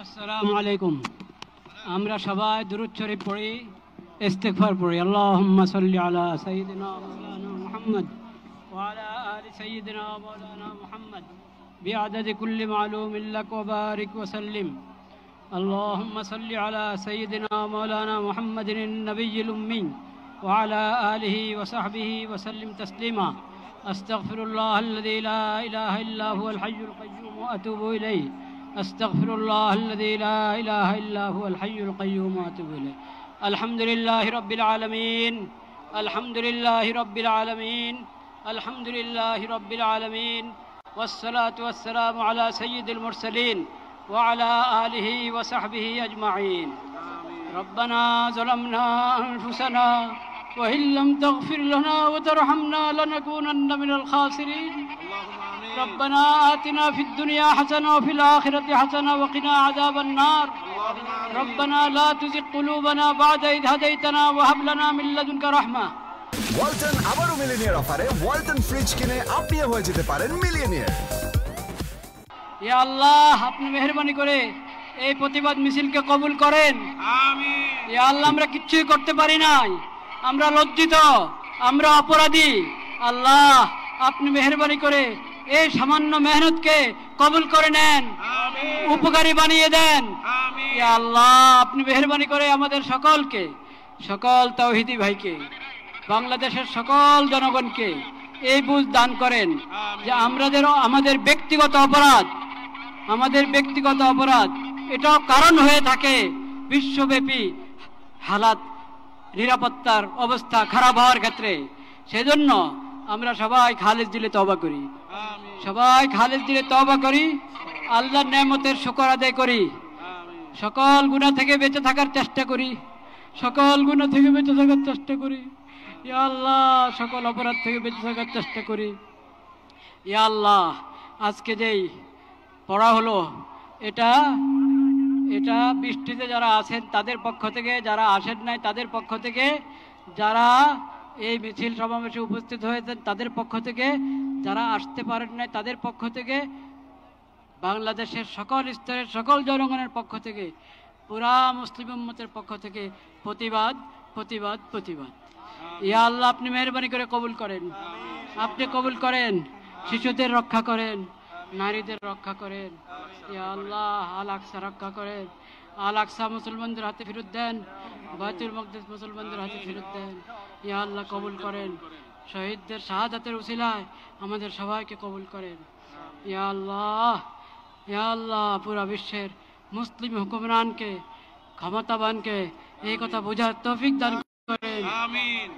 আসসালামু আলাইকুম। আমরা সবাই দুরূদ শরীফ পড়ি, ইস্তিগফার পড়ি। আল্লাহুম্মা সাল্লি আলা সাইয়্যিদিনা মাওলানা মুহাম্মদ ওয়া আলা আলি সাইয়্যিদিনা মাওলানা মুহাম্মদ বিআদাদি কুল্লি মালুমিন লাক ওয়া বারিক ওয়া সাল্লিম। আল্লাহুম্মা সাল্লি আলা সাইয়্যিদিনা মাওলানা মুহাম্মাদিন নবিয়্যিল উম্মি ওয়া আলা আলিহি ওয়া সাহবিহি ওয়া সাল্লিম তাসলিমা। আস্তাগফিরুল্লাহাল্লাযী লা ইলাহা ইল্লা হুয়াল হাইয়ুল কাইয়্যুম ওয়া আতুবু ইলাইহি। أستغفر الله الذي لا إله إلا هو الحي القيوم وأتوب إليه. الحمد لله رب العالمين، الحمد لله رب العالمين، الحمد لله رب العالمين، والصلاة والسلام على سيد المرسلين وعلى آله وصحبه أجمعين. ربنا ظلمنا أنفسنا وإن لم تغفر لنا وترحمنا لنكونن من الخاسرين. ربنا آتنا في الدنيا حسنة وفي الآخرة حسنة وقنا عذاب النار. ربنا لا تزغ قلوبنا بعد إذ هديتنا وهب لنا من لدنك رحمة. ওয়ালটন আবারো মিলিয়নিয়ার অফারে ওয়ালটন ফ্রিজ কিনে আপনিও হয়ে যেতে পারেন মিলিয়নিয়ার। ইয়া আল্লাহ, আপনি মেহেরবানি করে এই প্রতিবাদ মিছিলকে কবুল করেন। আমিন। ইয়া আল্লাহ, আমরা কিচ্ছুই করতে পারি নাই, আমরা লজ্জিত, আমরা অপরাধী। আল্লাহ, আপনি মেহেরবানি করে এই সামান্য মেহনতকে কবুল করে নেন, উপকারী বানিয়ে দেন। ইয়া আল্লাহ, আপনি মেহেরবানি করে আমাদের সকলকে, সকল তাওহীদি ভাইকে, বাংলাদেশের সকল জনগণকে এই বুঝ দান করেন যে আমাদের ব্যক্তিগত অপরাধ এটাও কারণ হয়ে থাকে বিশ্বব্যাপী হালাত, নিরাপত্তার অবস্থা খারাপ হওয়ার ক্ষেত্রে। সেজন্য আমরা সবাই খালেজ দিলে তওবা করি, আল্লাহর নেয়ামতের শুকর আদায় করি, সকল গুনাহ থেকে বেঁচে থাকার চেষ্টা করি, ইয়া আল্লাহ, সকল অপরাধ থেকে বেঁচে থাকার চেষ্টা করি। ইয়া আল্লাহ, আজকে যেই পড়া হলো এটা বৃষ্টিতে যারা আছেন তাদের পক্ষ থেকে, যারা আসেন নাই তাদের পক্ষ থেকে, যারা এই মিছিল সমাবেশে উপস্থিত হয়েছেন তাদের পক্ষ থেকে, যারা আসতে পারেন নাই তাদের পক্ষ থেকে, বাংলাদেশের সকল স্তরের সকল জনগণের পক্ষ থেকে, পুরা মুসলিম উম্মতের পক্ষ থেকে প্রতিবাদ। ইয়া আল্লাহ, আপনি মেহেরবানি করে কবুল করেন, শিশুদের রক্ষা করেন, নারীদের রক্ষা করেন। ইয়া আল্লাহ, আল আকসা রক্ষা করেন, আল আকসা মুসলমানদের হাতে ফেরত দেন, বাইতুল মাকদিস মুসলমানদের হাতে ফেরত দেন। ইয়া আল্লাহ, কবুল করেন, শহীদদের শাহাদাতের উসিলায় আমাদের সবাইকে কবুল করেন। ইয়া আল্লাহ, পুরা বিশ্বের মুসলিম হুকুমরানকে, ক্ষমতাবানকে এই কথা বোঝার তৌফিক দান করেন। আমিন।